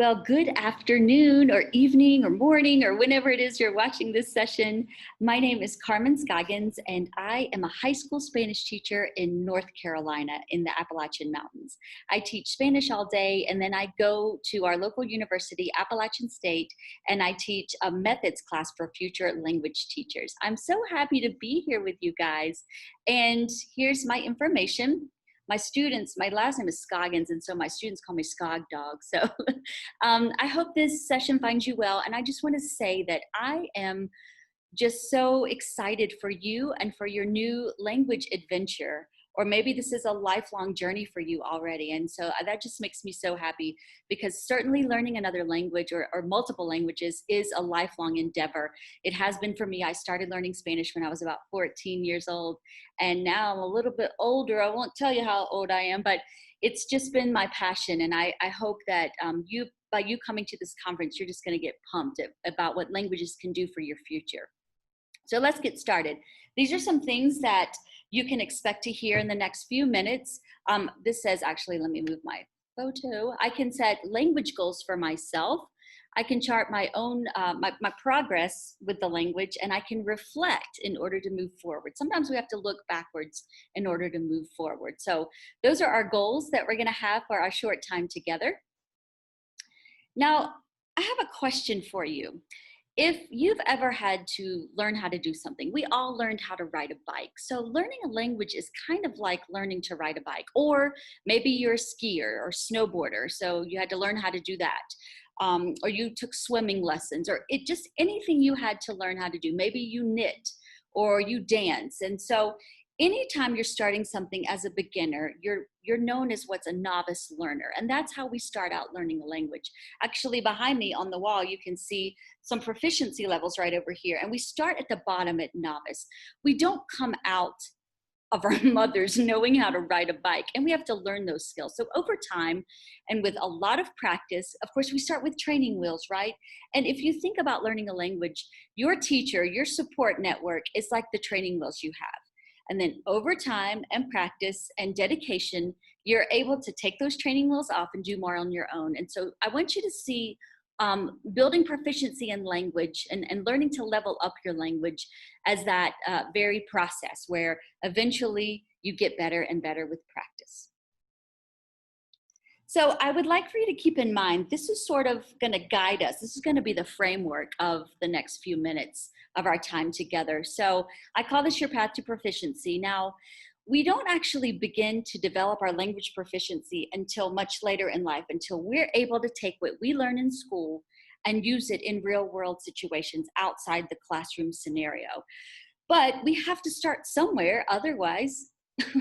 Well, good afternoon or evening or morning or whenever it is you're watching this session. My name is Carmen Scoggins and I am a high school Spanish teacher in North Carolina in the Appalachian Mountains. I teach Spanish all day and then I go to our local university, Appalachian State, and I teach a methods class for future language teachers. I'm so happy to be here with you guys. And here's my information. My students, my last name is Scoggins, and so my students call me Scog Dog. So I hope this session finds you well. And I just want to say that I am just so excited for you and for your new language adventure. Or maybe this is a lifelong journey for you already. And so that just makes me so happy because certainly learning another language or multiple languages is a lifelong endeavor. It has been for me. I started learning Spanish when I was about 14 years old. And now I'm a little bit older. I won't tell you how old I am, but it's just been my passion. And I hope that by you coming to this conference, you're just going to get pumped about what languages can do for your future. So let's get started. These are some things that you can expect to hear in the next few minutes. This says, actually, let me move my photo. I can set language goals for myself. I can chart my own, my progress with the language, and I can reflect in order to move forward. Sometimes we have to look backwards in order to move forward. So those are our goals that we're gonna have for our short time together. Now, I have a question for you. If you've ever had to learn how to do something, we all learned how to ride a bike. So learning a language is kind of like learning to ride a bike, or maybe you're a skier or snowboarder, so you had to learn how to do that. Or you took swimming lessons, or just anything you had to learn how to do. Maybe you knit or you dance. And so anytime you're starting something as a beginner, you're known as what's a novice learner. And that's how we start out learning a language. Actually, behind me on the wall, you can see some proficiency levels right over here. And we start at the bottom at novice. We don't come out of our mothers knowing how to ride a bike, and we have to learn those skills. So over time and with a lot of practice, of course, we start with training wheels, right? And if you think about learning a language, your teacher, your support network is like the training wheels you have. And then over time and practice and dedication, you're able to take those training wheels off and do more on your own. And so I want you to see building proficiency in language and learning to level up your language as that very process where eventually you get better and better with practice. So I would like for you to keep in mind, this is sort of going to guide us. This is going to be the framework of the next few minutes of our time together. So I call this your path to proficiency. Now, we don't actually begin to develop our language proficiency until much later in life, until we're able to take what we learn in school and use it in real world situations outside the classroom scenario. But we have to start somewhere, otherwise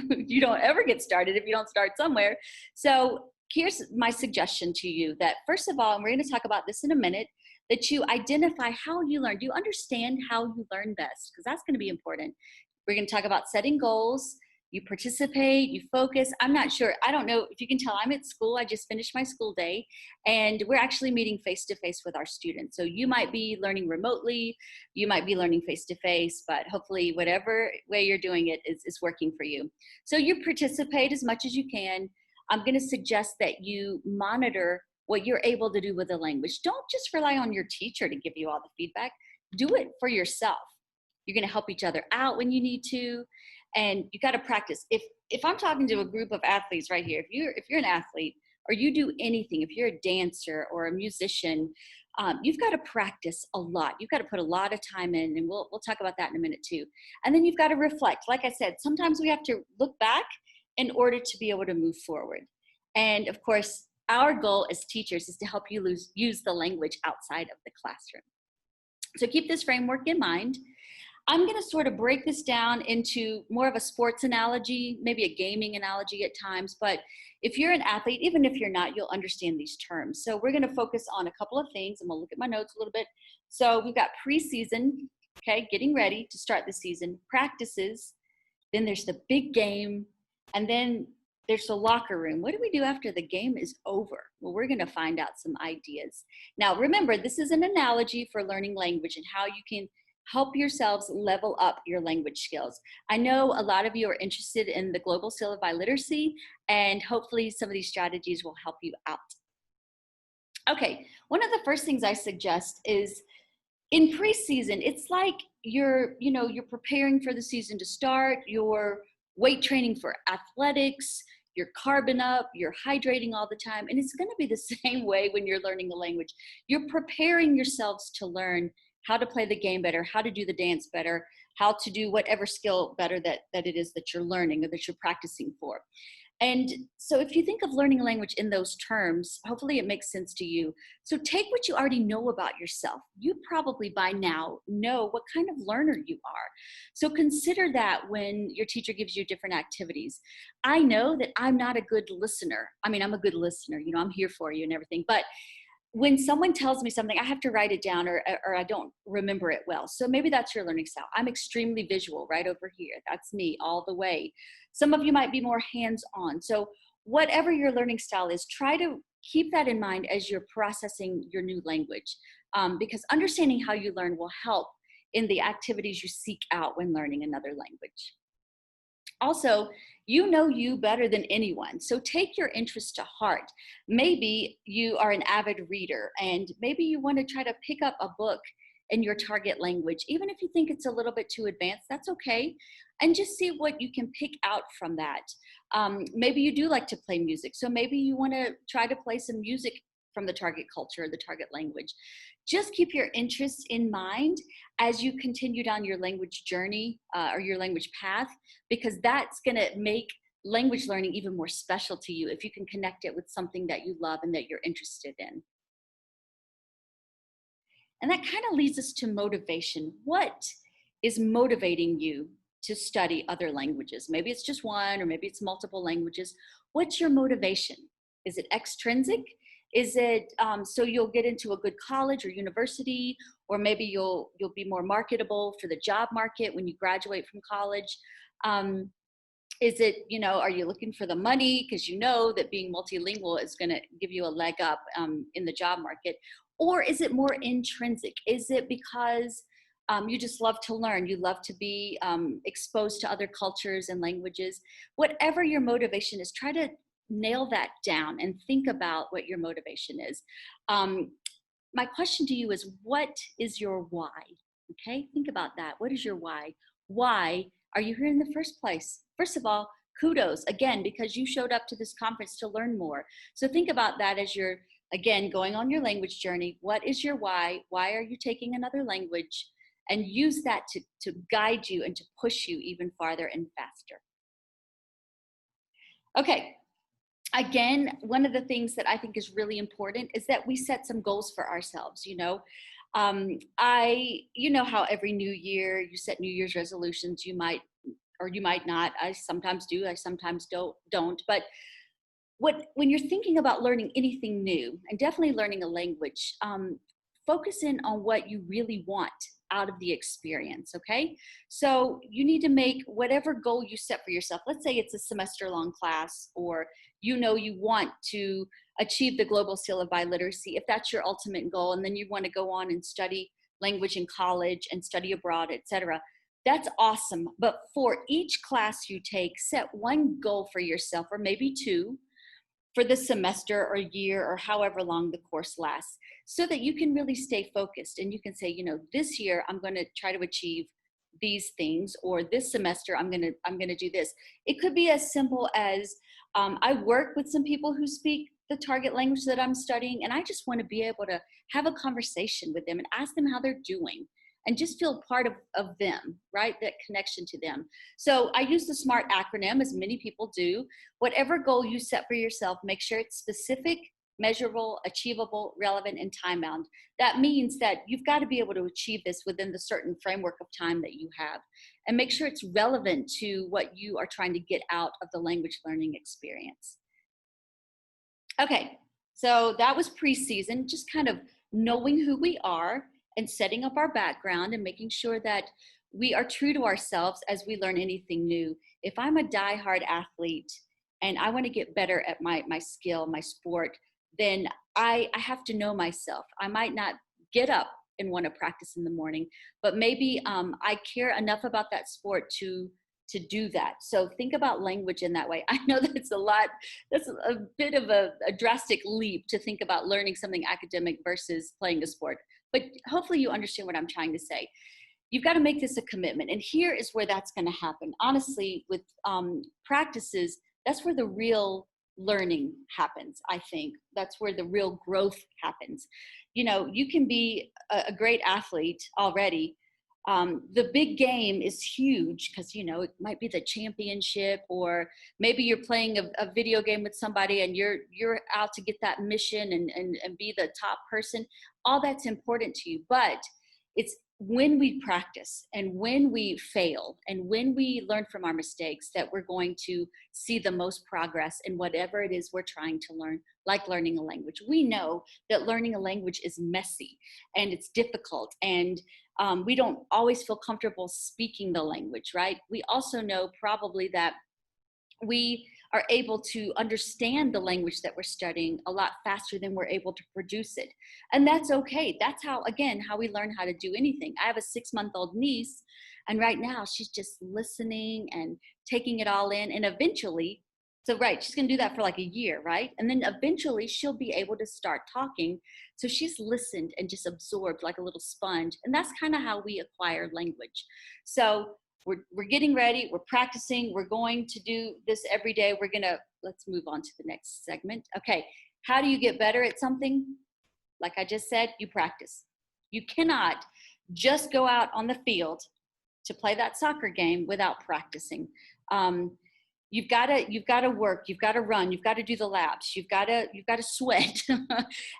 you don't ever get started if you don't start somewhere. So here's my suggestion to you that first of all, and we're going to talk about this in a minute, that you identify how you learn. Do you understand how you learn best? Because that's going to be important. We're going to talk about setting goals. You participate, you focus. I'm not sure. I don't know if you can tell I'm at school. I just finished my school day and we're actually meeting face-to-face with our students. So you might be learning remotely, you might be learning face-to-face, but hopefully whatever way you're doing it is working for you. So you participate as much as you can. I'm going to suggest that you monitor what you're able to do with the language. Don't just rely on your teacher to give you all the feedback. Do it for yourself. You're going to help each other out when you need to. And you got to practice. If I'm talking to a group of athletes right here, if you're an athlete or you do anything, if you're a dancer or a musician, you've got to practice a lot. You've got to put a lot of time in, and we'll talk about that in a minute too. And then you've got to reflect. Like I said, sometimes we have to look back in order to be able to move forward. And of course, our goal as teachers is to help you use the language outside of the classroom. So keep this framework in mind. I'm going to sort of break this down into more of a sports analogy, maybe a gaming analogy at times, but if you're an athlete, even if you're not, you'll understand these terms. So we're going to focus on a couple of things. I'm going to look at my notes a little bit. So we've got preseason, okay, getting ready to start the season, practices, then there's the big game, and then there's the locker room. What do we do after the game is over? Well, we're going to find out some ideas. Now, remember, this is an analogy for learning language and how you can help yourselves level up your language skills. I know a lot of you are interested in the global seal of biliteracy, and hopefully some of these strategies will help you out. Okay, one of the first things I suggest is in preseason, it's like you're preparing for the season to start, you're weight training for athletics, you're carbing up, you're hydrating all the time. And it's going to be the same way when you're learning a language. You're preparing yourselves to learn how to play the game better, how to do the dance better, how to do whatever skill better that it is that you're learning or that you're practicing for. And so if you think of learning a language in those terms, hopefully it makes sense to you. So take what you already know about yourself. You probably by now know what kind of learner you are. So consider that when your teacher gives you different activities. I know that I'm not a good listener. I mean, I'm a good listener, I'm here for you and everything, but when someone tells me something, I have to write it down or I don't remember it well. So maybe that's your learning style. I'm extremely visual right over here. That's me all the way. Some of you might be more hands-on. So whatever your learning style is, try to keep that in mind as you're processing your new language, because understanding how you learn will help in the activities you seek out when learning another language. Also, you know you better than anyone. So take your interests to heart. Maybe you are an avid reader and maybe you want to try to pick up a book in your target language. Even if you think it's a little bit too advanced, that's okay. And just see what you can pick out from that. Maybe you do like to play music. So maybe you want to try to play some music from the target culture, the target language. Just keep your interests in mind as you continue down your language journey or your language path, because that's going to make language learning even more special to you if you can connect it with something that you love and that you're interested in. And that kind of leads us to motivation. What is motivating you to study other languages? Maybe it's just one, or maybe it's multiple languages. What's your motivation? Is it extrinsic? Is it so you'll get into a good college or university, or maybe you'll be more marketable for the job market when you graduate from college? Is it, are you looking for the money because you know that being multilingual is going to give you a leg up in the job market? Or is it more intrinsic? Is it because you just love to learn? You love to be exposed to other cultures and languages? Whatever your motivation is, try to nail that down and think about what your motivation is. My question to you is, what is your why? Okay, think about that. What is your why? Why are you here in the first place? First of all, kudos again, because you showed up to this conference to learn more. So think about that as you're, again, going on your language journey. What is your why? Why are you taking another language? And use that to guide you and to push you even farther and faster. Okay. Again, one of the things that I think is really important is that we set some goals for ourselves. You know how every new year you set New Year's resolutions. You might or you might not. I sometimes do, I sometimes don't. But when you're thinking about learning anything new, and definitely learning a language, focus in on what you really want out of the experience. Okay, so you need to make whatever goal you set for yourself. Let's say it's a semester long class, or you want to achieve the global seal of biliteracy, if that's your ultimate goal, and then you want to go on and study language in college and study abroad, etc. That's awesome. But for each class you take, set one goal for yourself, or maybe two, for the semester or year or however long the course lasts, so that you can really stay focused and you can say, this year I'm going to try to achieve these things, or this semester I'm going to do this. It could be as simple as I work with some people who speak the target language that I'm studying, and I just want to be able to have a conversation with them and ask them how they're doing and just feel part of them, right? That connection to them. So I use the SMART acronym, as many people do. Whatever goal you set for yourself, make sure it's specific, measurable, achievable, relevant, and time-bound. That means that you've got to be able to achieve this within the certain framework of time that you have. And make sure it's relevant to what you are trying to get out of the language learning experience. Okay, so that was preseason, just kind of knowing who we are and setting up our background and making sure that we are true to ourselves as we learn anything new. If I'm a diehard athlete and I want to get better at my skill, my sport, then I have to know myself. I might not get up and want to practice in the morning, but maybe I care enough about that sport to to do that. So think about language in that way. I know that's a bit of a drastic leap to think about learning something academic versus playing a sport, but hopefully you understand what I'm trying to say. You've got to make this a commitment. And here is where that's going to happen. Honestly, with practices, that's where the real learning happens, I think. That's where the real growth happens. You know, you can be a great athlete already. The big game is huge because, you know, it might be the championship, or maybe you're playing a video game with somebody and you're out to get that mission and be the top person. All that's important to you, but it's when we practice and when we fail and when we learn from our mistakes that we're going to see the most progress in whatever it is we're trying to learn, like learning a language. We know that learning a language is messy and it's difficult, and we don't always feel comfortable speaking the language, right? We also know probably that we are able to understand the language that we're studying a lot faster than we're able to produce it. And that's okay. That's how, again, how we learn how to do anything. I have a 6-month-old niece, and right now she's just listening and taking it all in. And eventually, so right, she's gonna do that for like a year, right? And then eventually she'll be able to start talking. So she's listened and just absorbed like a little sponge. And that's kind of how we acquire language. So we're getting ready, we're practicing, we're going to do this every day. Let's move on to the next segment. Okay, how do you get better at something? Like I just said, you practice. You cannot just go out on the field to play that soccer game without practicing. You've got to work, you've got to run, you've got to do the laps, you've got to sweat,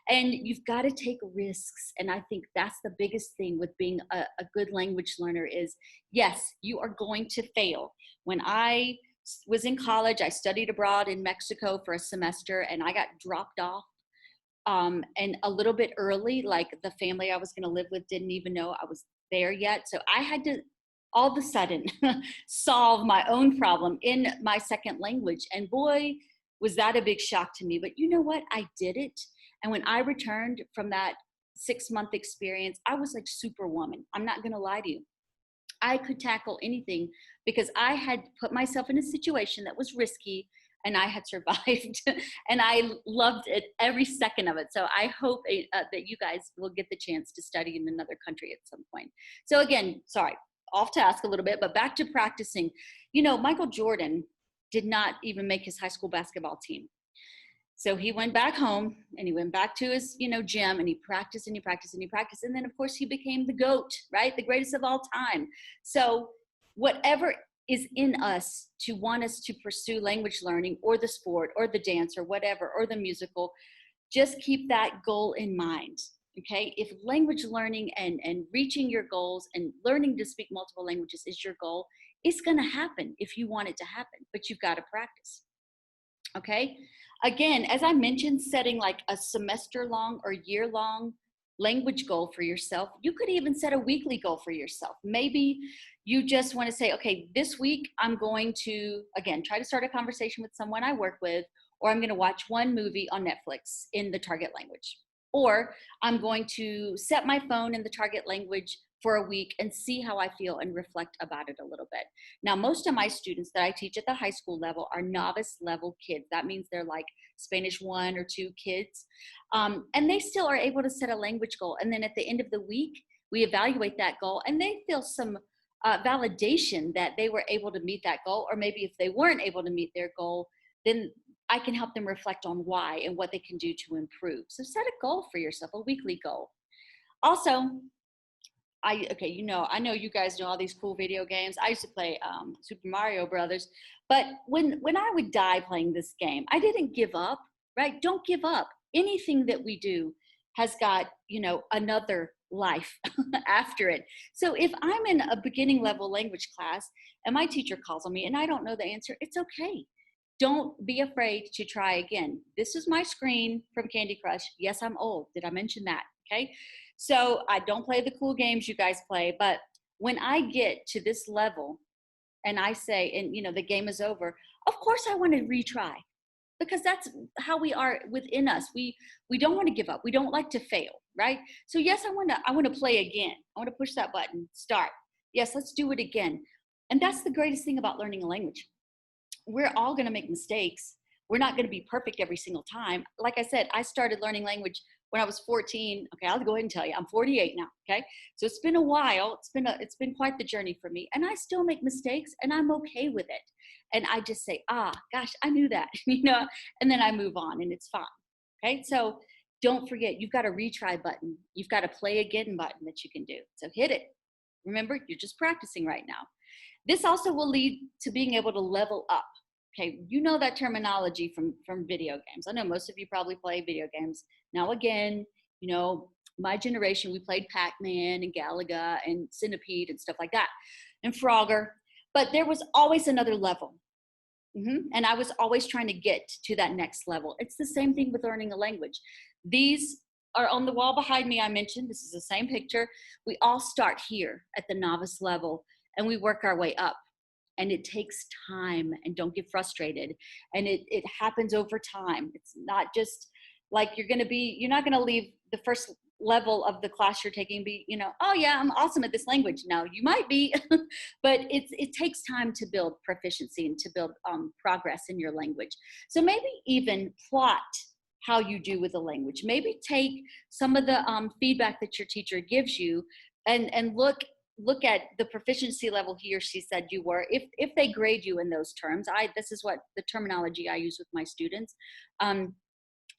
and you've got to take risks. And I think that's the biggest thing with being a good language learner is, yes, you are going to fail. When I was in college, I studied abroad in Mexico for a semester, and I got dropped off and a little bit early. Like the family I was going to live with didn't even know I was there yet. So I had to all of a sudden solve my own problem in my second language. And boy, was that a big shock to me. But you know what? I did it. And when I returned from that 6-month experience, I was like Superwoman. I'm not going to lie to you. I could tackle anything because I had put myself in a situation that was risky and I had survived. And I loved it every second of it. So I hope that you guys will get the chance to study in another country at some point. So again, sorry, off task a little bit, but back to practicing. You know, Michael Jordan did not even make his high school basketball team. So he went back home and he went back to his, gym, and he practiced and he practiced and he practiced. And then of course he became the GOAT, right? The greatest of all time. So whatever is in us to want us to pursue language learning or the sport or the dance or whatever, or the musical, just keep that goal in mind. Okay, if language learning and reaching your goals and learning to speak multiple languages is your goal, it's going to happen if you want it to happen, but you've got to practice. Okay, again, as I mentioned, setting like a semester long or year long language goal for yourself. You could even set a weekly goal for yourself. Maybe you just want to say, okay, this week I'm going to, again, try to start a conversation with someone I work with, or I'm going to watch one movie on Netflix in the target language. Or I'm going to set my phone in the target language for a week and see how I feel and reflect about it a little bit. Now, most of my students that I teach at the high school level are novice level kids. That means they're like Spanish 1 or 2 kids. And they still are able to set a language goal. And then at the end of the week, we evaluate that goal and they feel some validation that they were able to meet that goal. Or maybe if they weren't able to meet their goal, then I can help them reflect on why and what they can do to improve. So set a goal for yourself, a weekly goal. Also, I know you guys know all these cool video games. I used to play Super Mario Brothers, but when I would die playing this game, I didn't give up, right? Don't give up. Anything that we do has got, another life after it. So if I'm in a beginning level language class and my teacher calls on me and I don't know the answer, it's okay. Don't be afraid to try again. This is my screen from Candy Crush. Yes, I'm old. Did I mention that? Okay. So I don't play the cool games you guys play, but when I get to this level and I say, and the game is over, of course I want to retry, because that's how we are within us. We don't want to give up. We don't like to fail, right? So yes, I want to play again. I want to push that button, start. Yes, let's do it again. And that's the greatest thing about learning a language. We're all going to make mistakes. We're not going to be perfect every single time. Like I said, I started learning language when I was 14. Okay, I'll go ahead and tell you, I'm 48 now. Okay, so it's been a while. It's been quite the journey for me, and I still make mistakes, and I'm okay with it. And I just say, gosh, I knew that, and then I move on, and it's fine. Okay, so don't forget, you've got a retry button. You've got a play again button that you can do. So hit it. Remember, you're just practicing right now. This also will lead to being able to level up. Okay, you know that terminology from video games. I know most of you probably play video games. Now again, my generation, we played Pac-Man and Galaga and Centipede and stuff like that, and Frogger, but there was always another level. And I was always trying to get to that next level. It's the same thing with learning a language. These are on the wall behind me. I mentioned this is the same picture. We all start here at the novice level and we work our way up. And it takes time, and don't get frustrated. And it happens over time. It's not just like you're not gonna leave the first level of the class you're taking be, oh yeah, I'm awesome at this language. No, you might be, but it takes time to build proficiency and to build progress in your language. So maybe even plot how you do with the language. Maybe take some of the feedback that your teacher gives you and look at the proficiency level he or she said you were, if they grade you in those terms. This is what the terminology I use with my students.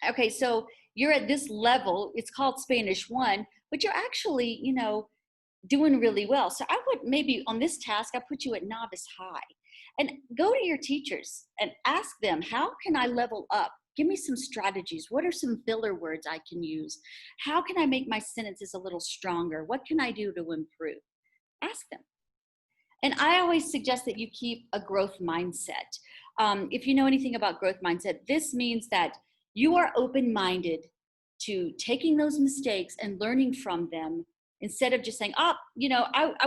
Okay, so you're at this level, it's called Spanish 1, but you're actually, doing really well. So I would maybe on this task, I put you at novice high, and go to your teachers and ask them, how can I level up? Give me some strategies. What are some filler words I can use? How can I make my sentences a little stronger? What can I do to improve? Ask them. And I always suggest that you keep a growth mindset. If you know anything about growth mindset, this means that you are open-minded to taking those mistakes and learning from them, instead of just saying, I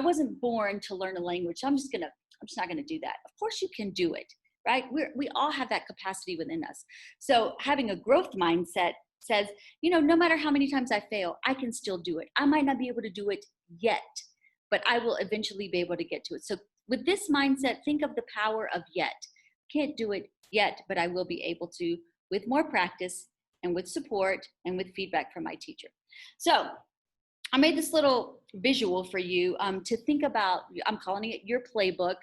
wasn't born to learn a language. I'm just not gonna do that. Of course you can do it, right? We all have that capacity within us. So having a growth mindset says, no matter how many times I fail, I can still do it. I might not be able to do it yet, but I will eventually be able to get to it. So with this mindset, think of the power of yet. Can't do it yet, but I will be able to with more practice and with support and with feedback from my teacher. So I made this little visual for you to think about. I'm calling it your playbook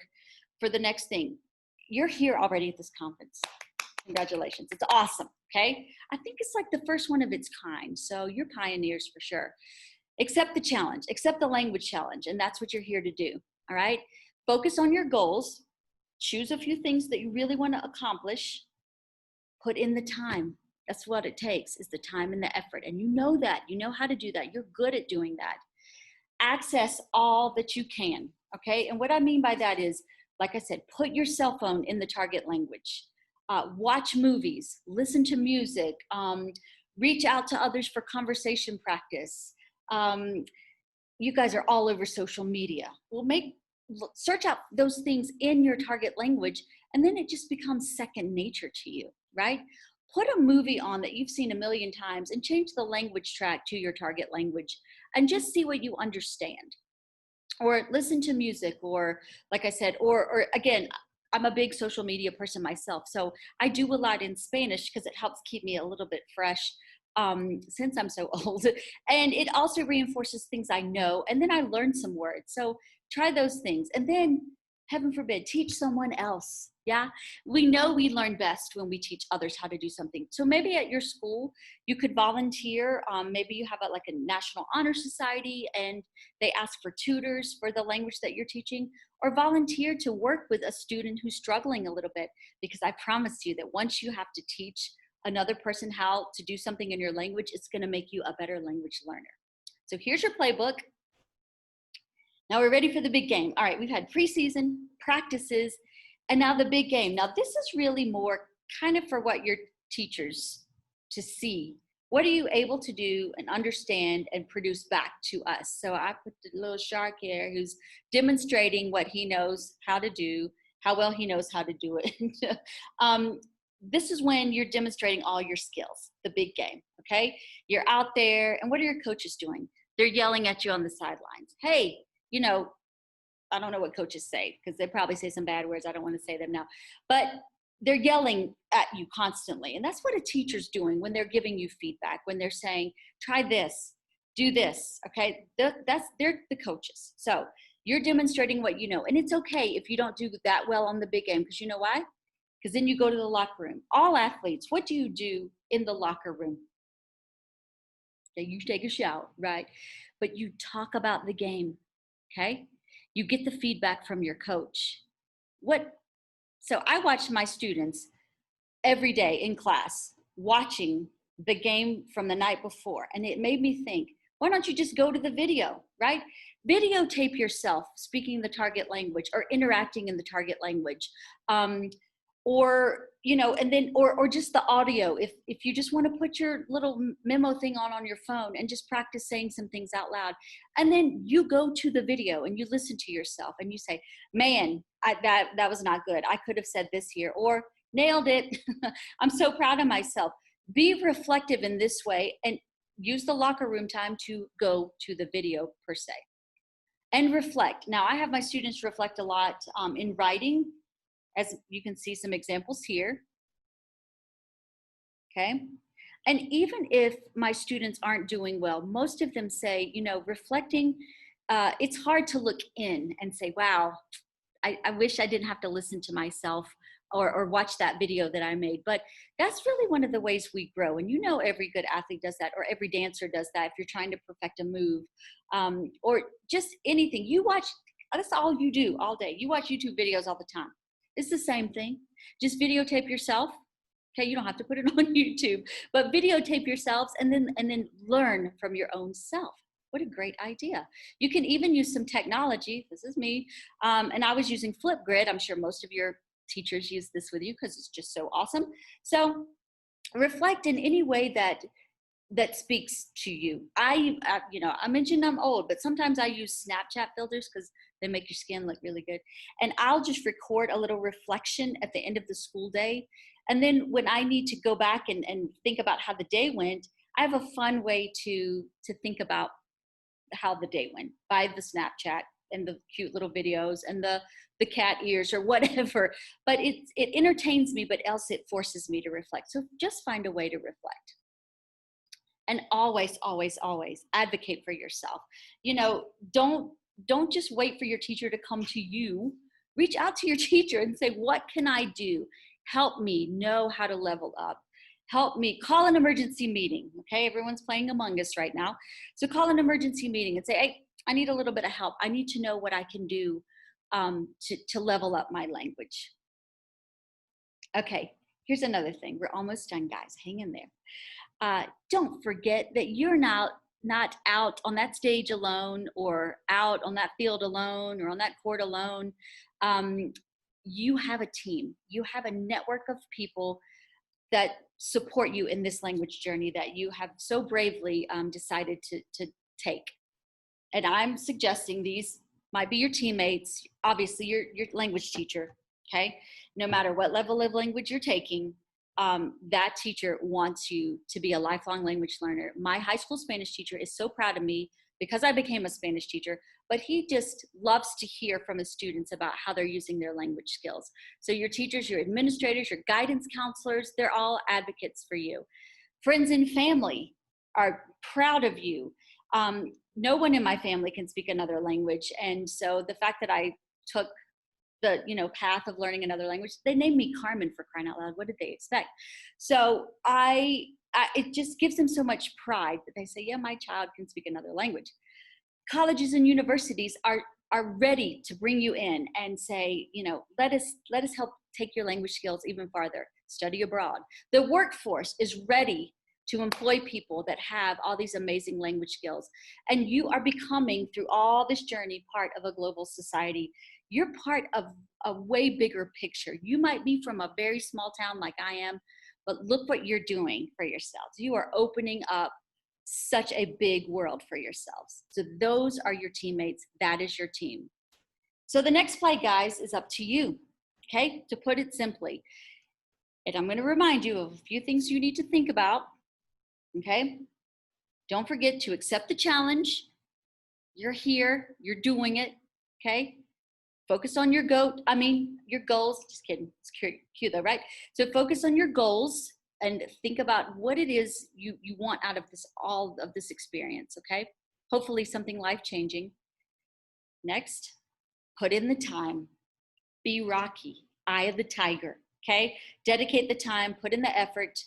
for the next thing. You're here already at this conference. Congratulations, it's awesome, okay? I think it's like the first one of its kind, so you're pioneers for sure. Accept the challenge, accept the language challenge, and that's what you're here to do, all right? Focus on your goals, choose a few things that you really want to accomplish, put in the time. That's what it takes, is the time and the effort, and you know that, you know how to do that, you're good at doing that. Access all that you can, okay? And what I mean by that is, like I said, put your cell phone in the target language, watch movies, listen to music, reach out to others for conversation practice. You guys are all over social media. Well, search out those things in your target language, and then it just becomes second nature to you, right? Put a movie on that you've seen a million times and change the language track to your target language and just see what you understand. Or listen to music, or like I said, or again, I'm a big social media person myself, so I do a lot in Spanish because it helps keep me a little bit fresh since I'm so old. And it also reinforces things I know, and then I learn some words. So try those things. And then, heaven forbid, teach someone else. Yeah, we know we learn best when we teach others how to do something. So maybe at your school, you could volunteer. Maybe you have like a National Honor Society and they ask for tutors for the language that you're teaching, or volunteer to work with a student who's struggling a little bit, because I promise you that once you have to teach another person how to do something in your language, it's going to make you a better language learner. So here's your playbook. Now we're ready for the big game. All right, we've had preseason, practices, and now the big game. Now this is really more kind of for what your teachers to see. What are you able to do and understand and produce back to us? So I put the little shark here who's demonstrating what he knows how to do, how well he knows how to do it. This is when you're demonstrating all your skills, the big game, okay? You're out there, and what are your coaches doing? They're yelling at you on the sidelines. Hey, I don't know what coaches say, because they probably say some bad words. I don't want to say them now, but they're yelling at you constantly. And that's what a teacher's doing when they're giving you feedback, when they're saying, try this, do this. Okay. They're the coaches. So you're demonstrating what you know. And it's okay if you don't do that well on the big game, because you know why? Because then you go to the locker room. All athletes, what do you do in the locker room? Okay, you take a shower, right? But you talk about the game. Okay. You get the feedback from your coach. So I watch my students every day in class watching the game from the night before. And it made me think, why don't you just go to the video, right? Videotape yourself speaking the target language or interacting in the target language. Or, and then, or just the audio. If you just want to put your little memo thing on your phone and just practice saying some things out loud. And then you go to the video and you listen to yourself and you say, man, that was not good. I could have said this here, or nailed it. I'm so proud of myself. Be reflective in this way and use the locker room time to go to the video per se. And reflect. Now, I have my students reflect a lot in writing, as you can see some examples here. Okay. And even if my students aren't doing well, most of them say, reflecting, it's hard to look in and say, wow, I wish I didn't have to listen to myself or watch that video that I made. But that's really one of the ways we grow. And every good athlete does that, or every dancer does that if you're trying to perfect a move, or just anything. You watch, that's all you do all day. You watch YouTube videos all the time. It's the same thing. Just videotape yourself. Okay, you don't have to put it on YouTube, but videotape yourselves and then learn from your own self. What a great idea. You can even use some technology. This is me. And I was using Flipgrid. I'm sure most of your teachers use this with you because it's just so awesome. So reflect in any way that speaks to you. I mentioned I'm old, but sometimes I use Snapchat filters because they make your skin look really good. And I'll just record a little reflection at the end of the school day. And then when I need to go back and think about how the day went, I have a fun way to think about how the day went by the Snapchat and the cute little videos and the cat ears or whatever. But it entertains me, but else it forces me to reflect. So just find a way to reflect. And always, always, always advocate for yourself. Don't just wait for your teacher to come to you. Reach out to your teacher and say, what can I do? Help me know how to level up. Help me. Call an emergency meeting. Okay, everyone's playing Among Us right now. So call an emergency meeting and say, hey, I need a little bit of help. I need to know what I can do to level up my language. Okay, here's another thing. We're almost done, guys. Hang in there. Don't forget that you're not out on that stage alone, or out on that field alone, or on that court alone. You have a team. You have a network of people that support you in this language journey that you have so bravely decided to take. And I'm suggesting these might be your teammates, obviously your language teacher, okay? No matter what level of language you're taking, that teacher wants you to be a lifelong language learner. My high school Spanish teacher is so proud of me because I became a Spanish teacher, but he just loves to hear from his students about how they're using their language skills. So your teachers, your administrators, your guidance counselors, they're all advocates for you. Friends and family are proud of you. No one in my family can speak another language. And so the fact that I took the path of learning another language, they named me Carmen, for crying out loud. What did they expect? So it just gives them so much pride that they say, yeah, my child can speak another language. Colleges and universities are ready to bring you in and say, let us help take your language skills even farther. Study abroad. The workforce is ready to employ people that have all these amazing language skills. And you are becoming, through all this journey, part of a global society. You're part of a way bigger picture. You might be from a very small town like I am, but look what you're doing for yourselves. You are opening up such a big world for yourselves. So those are your teammates. That is your team. So the next play, guys, is up to you, okay? To put it simply. And I'm going to remind you of a few things you need to think about, okay? Don't forget to accept the challenge. You're here, you're doing it, okay? Focus on your your goals. Just kidding. It's cute though, right? So focus on your goals and think about what it is you want out of all of this experience, okay? Hopefully something life-changing. Next, put in the time. Be Rocky, eye of the tiger, okay? Dedicate the time, put in the effort,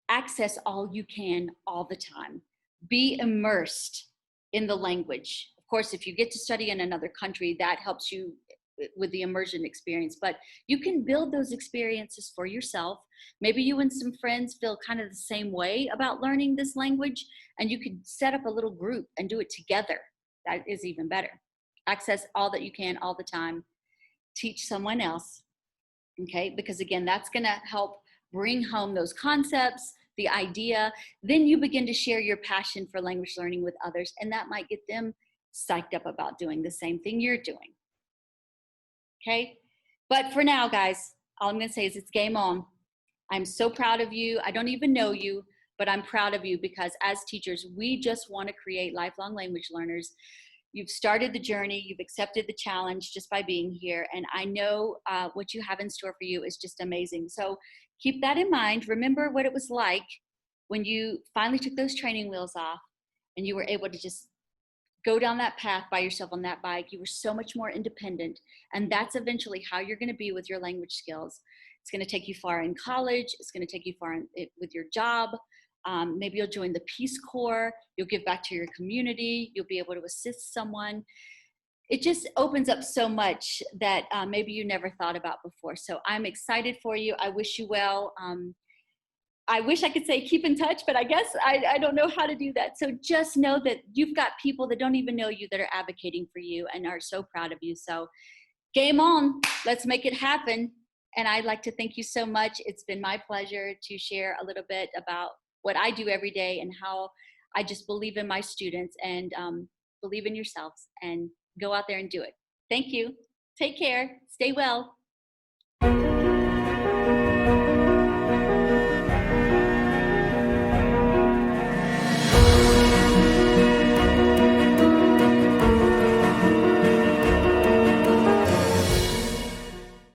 access all you can all the time. Be immersed in the language. Of course, if you get to study in another country, that helps you with the immersion experience, but you can build those experiences for yourself. Maybe you and some friends feel kind of the same way about learning this language, and you could set up a little group and do it together. That is even better. Access all that you can all the time. Teach someone else, okay? Because again, that's gonna help bring home those concepts, the idea. Then you begin to share your passion for language learning with others, and that might get them psyched up about doing the same thing you're doing, okay? But for now, guys, all I'm gonna say is it's game on. I'm so proud of you. I don't even know you, but I'm proud of you because as teachers, we just wanna create lifelong language learners. You've started the journey, you've accepted the challenge just by being here, and I know what you have in store for you is just amazing. So keep that in mind. Remember what it was like when you finally took those training wheels off and you were able to just go down that path by yourself on that bike. You were so much more independent, and that's eventually how you're going to be with your language skills. It's going to take you far in college. It's going to take you far with your job. Maybe you'll join the Peace Corps. You'll give back to your community. You'll be able to assist someone. It just opens up so much that maybe you never thought about before. So I'm excited for you. I wish you well. I wish I could say keep in touch, but I guess I don't know how to do that. So just know that you've got people that don't even know you that are advocating for you and are so proud of you. So game on, let's make it happen. And I'd like to thank you so much. It's been my pleasure to share a little bit about what I do every day and how I just believe in my students and believe in yourselves and go out there and do it. Thank you. Take care. Stay well.